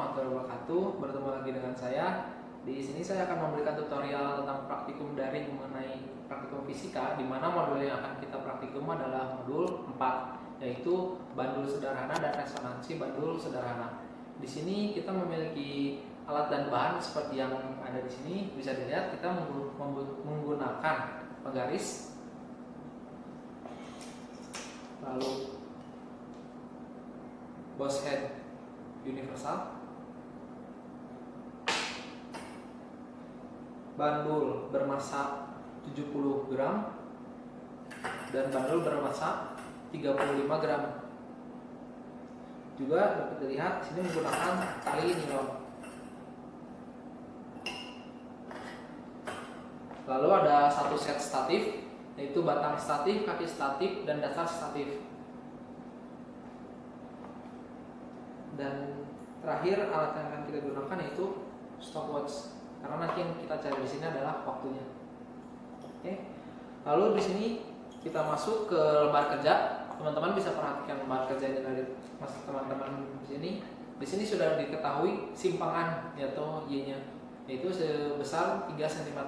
warahmatullahi wabarakatuh. Bertemu lagi dengan saya. Di sini saya akan memberikan tutorial tentang praktikum daring mengenai praktikum fisika, di mana modul yang akan kita praktikum adalah modul 4, yaitu bandul sederhana dan resonansi bandul sederhana. Di sini kita memiliki alat dan bahan seperti yang ada di sini. Bisa dilihat kita menggunakan penggaris, lalu Boss head universal, bandul bermassa 70 gram, dan bandul bermassa 35 gram. Juga dapat dilihat sini menggunakan tali nilon. Lalu ada satu set statif, yaitu batang statif, kaki statif, dan dasar statif. Dan terakhir alat yang akan kita gunakan yaitu stopwatch, karena nanti yang kita cari di sini adalah waktunya. Oke. Lalu di sini kita masuk ke lembar kerja. Teman-teman bisa perhatikan lembar kerja ini dari teman-teman di sini. Di sini sudah diketahui simpangan atau Y-nya, yaitu sebesar 3 cm.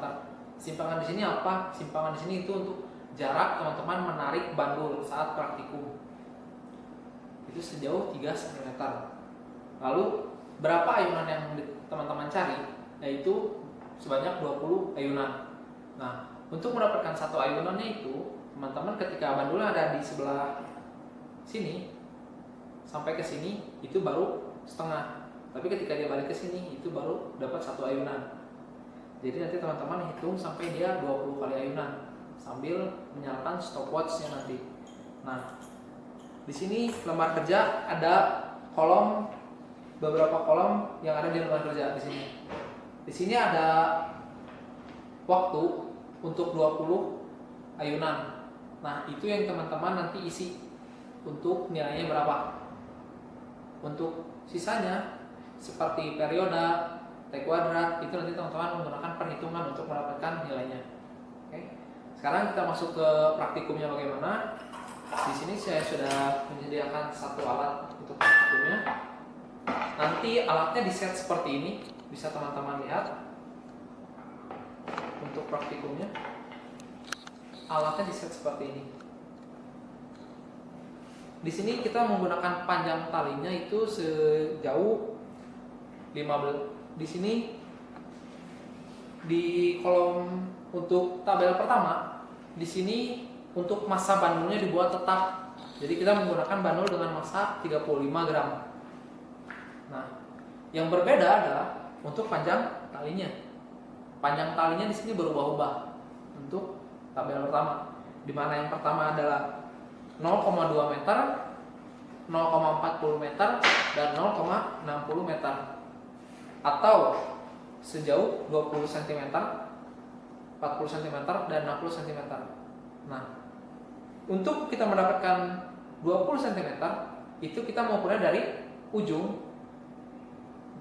Simpangan di sini apa? Simpangan di sini itu untuk jarak teman-teman menarik bandul saat praktikum. Itu sejauh 3 cm. Lalu berapa ayunan yang teman-teman cari? Yaitu sebanyak 20 ayunan. Nah, untuk mendapatkan satu ayunannya itu, teman-teman ketika bandulnya ada di sebelah sini sampai ke sini itu baru setengah. Tapi ketika dia balik ke sini itu baru dapat satu ayunan. Jadi nanti teman-teman hitung sampai dia 20 kali ayunan sambil menyalakan stopwatch-nya nanti. Nah, di sini lembar kerja ada beberapa kolom yang ada di lembar kerja di sini. Di sini ada waktu untuk 20 ayunan. Nah, itu yang teman-teman nanti isi untuk nilainya berapa. Untuk sisanya seperti periode, T kuadrat, itu nanti teman-teman menggunakan perhitungan untuk mendapatkan nilainya. Oke. Sekarang kita masuk ke praktikumnya bagaimana. Di sini saya sudah menyediakan satu alat untuk praktikumnya. Nanti alatnya di set seperti ini, bisa teman-teman lihat. Untuk praktikumnya, alatnya di set seperti ini. Di sini kita menggunakan panjang talinya itu sejauh 15. Di sini di kolom untuk tabel pertama, di sini untuk massa bandulnya dibuat tetap. Jadi kita menggunakan bandul dengan massa 35 gram. Nah, yang berbeda adalah untuk panjang talinya. Panjang talinya di sini berubah-ubah untuk tabel pertama. Di mana yang pertama adalah 0,2 meter, 0,40 meter, dan 0,60 meter. Atau sejauh 20 cm, 40 cm, dan 60 cm. Nah, untuk kita mendapatkan 20 cm, itu kita mengukurnya dari ujung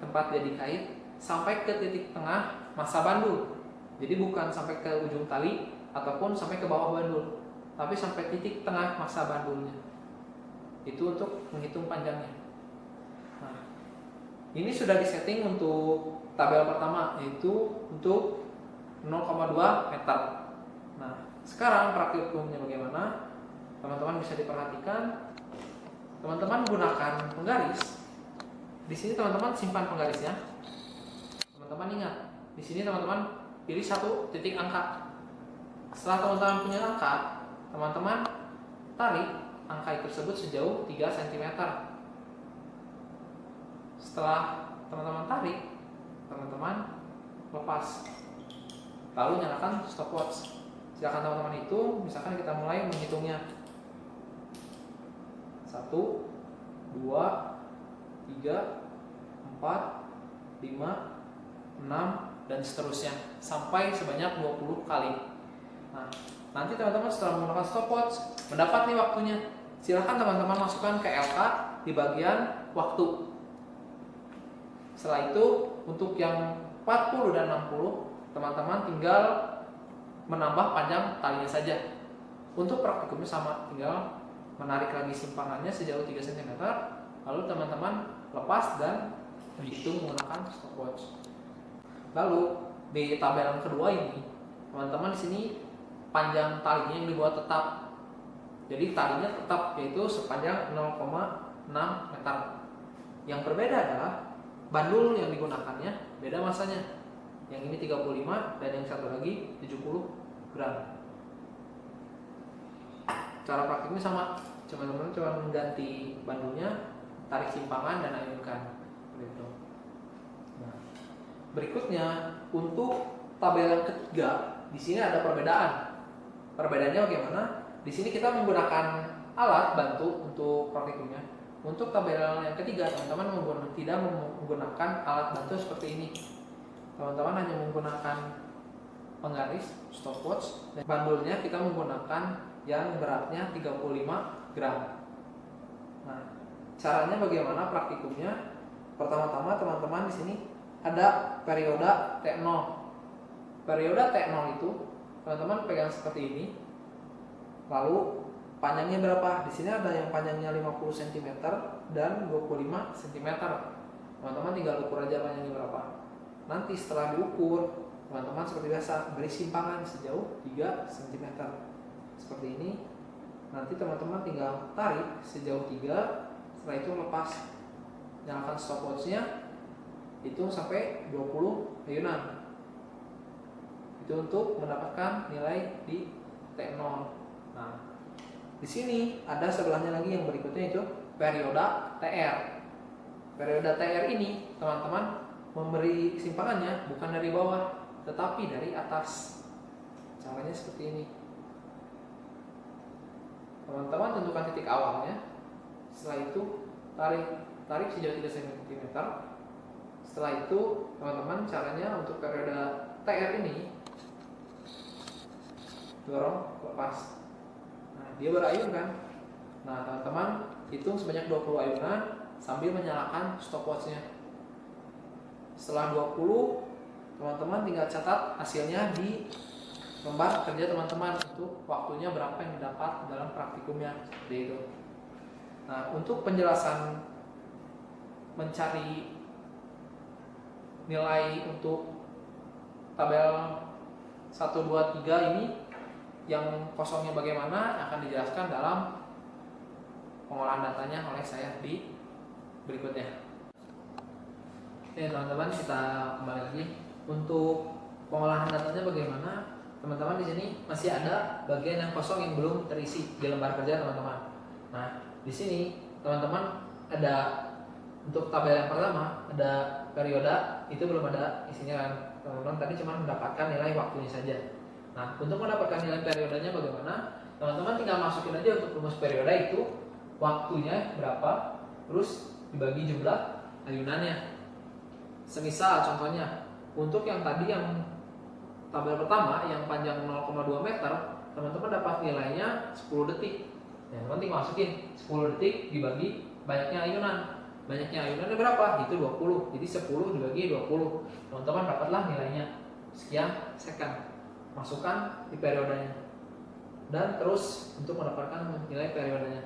tempat dia dikait sampai ke titik tengah massa bandul. Jadi bukan sampai ke ujung tali ataupun sampai ke bawah bandul, tapi sampai titik tengah massa bandulnya. Itu untuk menghitung panjangnya. Nah, ini sudah disetting untuk tabel pertama, yaitu untuk 0,2 meter. Nah, sekarang praktikumnya bagaimana? Teman-teman bisa diperhatikan. Teman-teman gunakan penggaris. Di sini teman-teman simpan penggarisnya. Teman-teman ingat, di sini teman-teman pilih satu titik angka. Setelah teman-teman punya angka, teman-teman tarik angka tersebut sejauh 3 cm. Setelah teman-teman tarik, teman-teman lepas. Lalu nyalakan stopwatch. Silakan teman-teman itu, misalkan kita mulai menghitungnya. 1, 2, 3, 4, 5, 6, dan seterusnya sampai sebanyak 20 kali. Nah, nanti teman-teman setelah menggunakan stopwatch mendapat nih waktunya. Silahkan teman-teman masukkan ke LK di bagian waktu. Setelah itu untuk yang 40 dan 60, teman-teman tinggal menambah panjang talinya saja. Untuk praktikumnya sama, tinggal menarik lagi simpangannya sejauh 3 cm, lalu teman-teman lepas dan dihitung menggunakan stopwatch. Lalu di tabel yang kedua ini, teman-teman di sini panjang talinya yang dibuat tetap. Jadi talinya tetap, yaitu sepanjang 0,6 meter. Yang berbeda adalah bandul yang digunakannya beda masanya. Yang ini 35 dan yang satu lagi 70 gram. Cara praktiknya sama, teman-teman cuma mengganti bandulnya, tarik simpangan dan ayunkan. Gitu. Nah, berikutnya untuk tabel yang ketiga, di sini ada perbedaan. Perbedaannya bagaimana? Di sini kita menggunakan alat bantu untuk praktikumnya. Untuk tabel yang ketiga, teman-teman tidak menggunakan alat bantu seperti ini. Teman-teman hanya menggunakan penggaris, stopwatch, dan bandulnya kita menggunakan yang beratnya 35 gram. Nah, caranya bagaimana praktikumnya? Pertama-tama teman-teman di sini ada perioda T0. Perioda T0 itu teman-teman pegang seperti ini. Lalu panjangnya berapa? Di sini ada yang panjangnya 50 cm dan 25 cm. Teman-teman tinggal ukur aja panjangnya berapa. Nanti setelah diukur, teman-teman seperti biasa beri simpangan sejauh 3 cm. Seperti ini. Nanti teman-teman tinggal tarik sejauh 3. Setelah itu lepas. Nyalakan stopwatchnya. Hitung sampai 20 ayunan. Itu untuk mendapatkan nilai di T0. Nah, di sini ada sebelahnya lagi yang berikutnya itu perioda TR. Perioda TR ini teman-teman memberi simpangannya bukan dari bawah, tetapi dari atas. Caranya seperti ini. Teman-teman tentukan titik awalnya. Setelah itu tarik sejauh 3 cm. Setelah itu teman-teman caranya untuk perioda TR ini dorong lepas. Nah, dia berayun kan. Nah, teman-teman hitung sebanyak 20 ayunan sambil menyalakan stopwatchnya. Setelah 20, teman-teman tinggal catat hasilnya di lembar kerja teman-teman untuk waktunya berapa yang didapat dalam praktikumnya. Seperti itu. Nah, untuk penjelasan mencari nilai untuk tabel 1, 2, 3 ini yang kosongnya bagaimana akan dijelaskan dalam pengolahan datanya oleh saya di berikutnya. Oke teman-teman, kita kembali lagi untuk pengolahan datanya bagaimana. Teman-teman di sini masih ada bagian yang kosong yang belum terisi di lembar kerja teman-teman. Nah, di sini teman-teman ada untuk tabel yang pertama ada perioda, itu belum ada isinya kan. Teman-teman tadi cuma mendapatkan nilai waktunya saja. Nah, untuk mendapatkan nilai periodanya bagaimana? Teman-teman tinggal masukin aja untuk rumus perioda itu waktunya berapa, terus dibagi jumlah ayunannya. Semisal contohnya untuk yang tadi yang tabel pertama yang panjang 0,2 meter, teman-teman dapat nilainya 10 detik. Ya, teman tinggal masukin 10 detik dibagi banyaknya ayunan. Banyaknya ayunannya berapa? Itu 20. Jadi 10 dibagi 20. Teman-teman dapatlah nilainya sekian second. Masukkan di periodanya. Dan terus untuk mendapatkan nilai periodanya.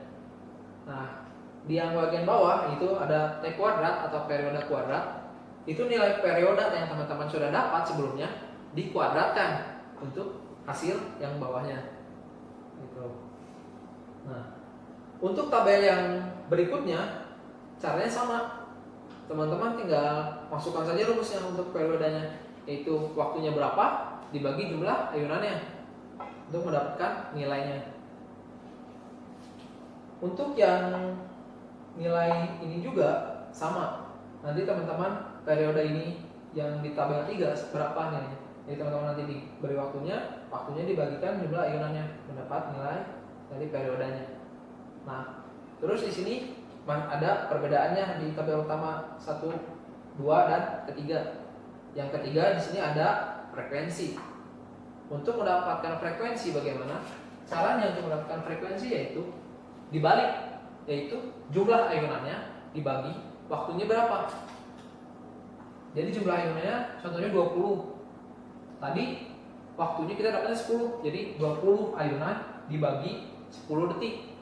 Nah, di yang bagian bawah itu ada T kuadrat atau perioda kuadrat. Itu nilai perioda yang teman-teman sudah dapat sebelumnya dikuadratkan untuk hasil yang bawahnya. Gitu. Nah, untuk tabel yang berikutnya caranya sama. Teman-teman tinggal masukkan saja rumusnya untuk periodanya, yaitu waktunya berapa dibagi jumlah ayunannya untuk mendapatkan nilainya. Untuk yang nilai ini juga sama. Nanti teman-teman periode ini yang di tabel 3 berapa nilainya? Jadi teman-teman nanti diberi waktunya dibagikan jumlah ayunannya, mendapat nilai dari periodenya. Nah, terus di sini ada perbedaannya di tabel utama 1, 2 dan ketiga. Yang ketiga di sini ada frekuensi. Untuk mendapatkan frekuensi bagaimana? Caranya untuk mendapatkan frekuensi yaitu dibalik, yaitu jumlah ayunannya dibagi waktunya berapa. Jadi jumlah ayunannya contohnya 20. Tadi waktunya kita dapatnya 10. Jadi 20 ayunan dibagi 10 detik.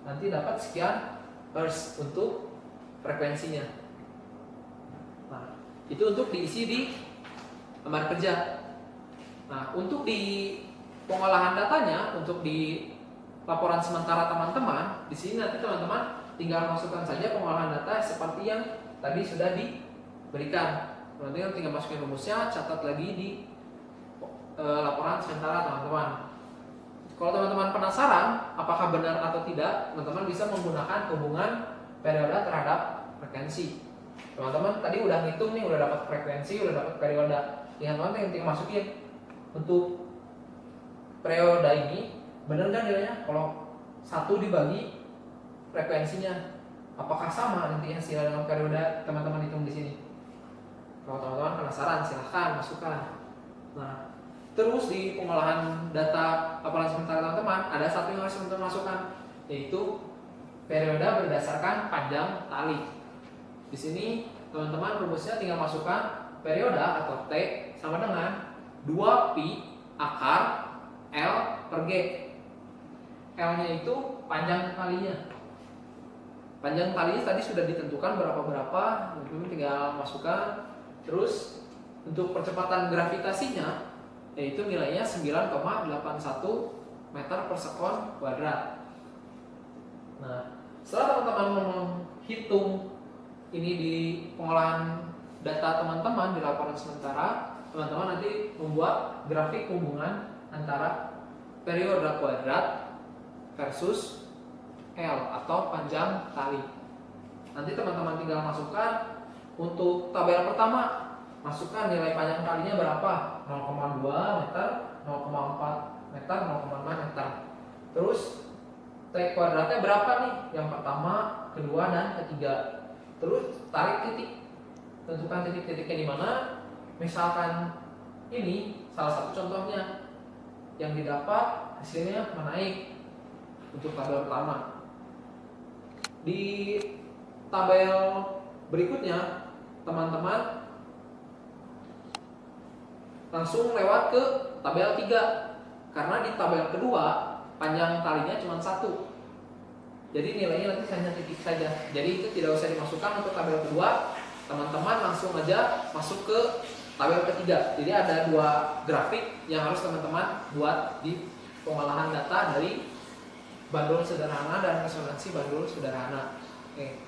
Nanti dapat sekian hertz untuk frekuensinya. Itu untuk diisi di lembar kerja. Nah, untuk di pengolahan datanya, untuk di laporan sementara teman-teman, di sini nanti teman-teman tinggal masukkan saja pengolahan data seperti yang tadi sudah diberikan. Nanti tinggal masukin rumusnya, catat lagi di laporan sementara teman-teman. Kalau teman-teman penasaran apakah benar atau tidak, teman-teman bisa menggunakan hubungan periode terhadap frekuensi. Teman-teman tadi udah ngitung nih, udah dapat frekuensi, udah dapat periode. Teman-teman tinggal masukin untuk periode ini benar nggak nilainya kalau 1 dibagi frekuensinya, apakah sama nanti hasilnya dengan periode teman-teman hitung di sini. Kalau teman-teman penasaran, silahkan masukkan. Nah, terus di pengolahan data laporan sementara teman-teman ada satu yang harus teman-teman masukkan, yaitu periode berdasarkan panjang tali. Di sini teman-teman rumusnya tinggal masukkan periode atau T sama dengan 2pi akar L per G. L-nya itu panjang talinya. Panjang talinya tadi sudah ditentukan berapa-berapa, teman-teman tinggal masukkan. Terus untuk percepatan gravitasinya, yaitu nilainya 9,81 meter per sekon kuadrat. Nah, setelah teman-teman menghitung ini di pengolahan data teman-teman di laporan sementara, teman-teman nanti membuat grafik hubungan antara periode kuadrat versus L atau panjang tali. Nanti teman-teman tinggal masukkan untuk tabel pertama, masukkan nilai panjang talinya berapa, 0,2 meter, 0,4 meter, 0,5 meter. Terus T kuadratnya berapa nih, yang pertama, kedua, dan ketiga. Terus tarik titik, tentukan titik-titiknya di mana. Misalkan ini salah satu contohnya, yang didapat hasilnya menaik untuk tabel pertama. Di tabel berikutnya teman-teman langsung lewat ke tabel 3, karena di tabel kedua panjang talinya cuma 1, jadi nilainya nanti hanya titik saja. Jadi itu tidak usah dimasukkan untuk tabel kedua, teman-teman langsung aja masuk ke tabel ketiga. Jadi ada 2 grafik yang harus teman-teman buat di pengolahan data dari bandul sederhana dan resonansi bandul sederhana. Oke.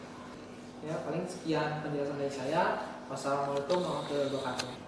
Ya, paling sekian penjelasan dari saya. Wassalamualaikum warahmatullahi wabarakatuh.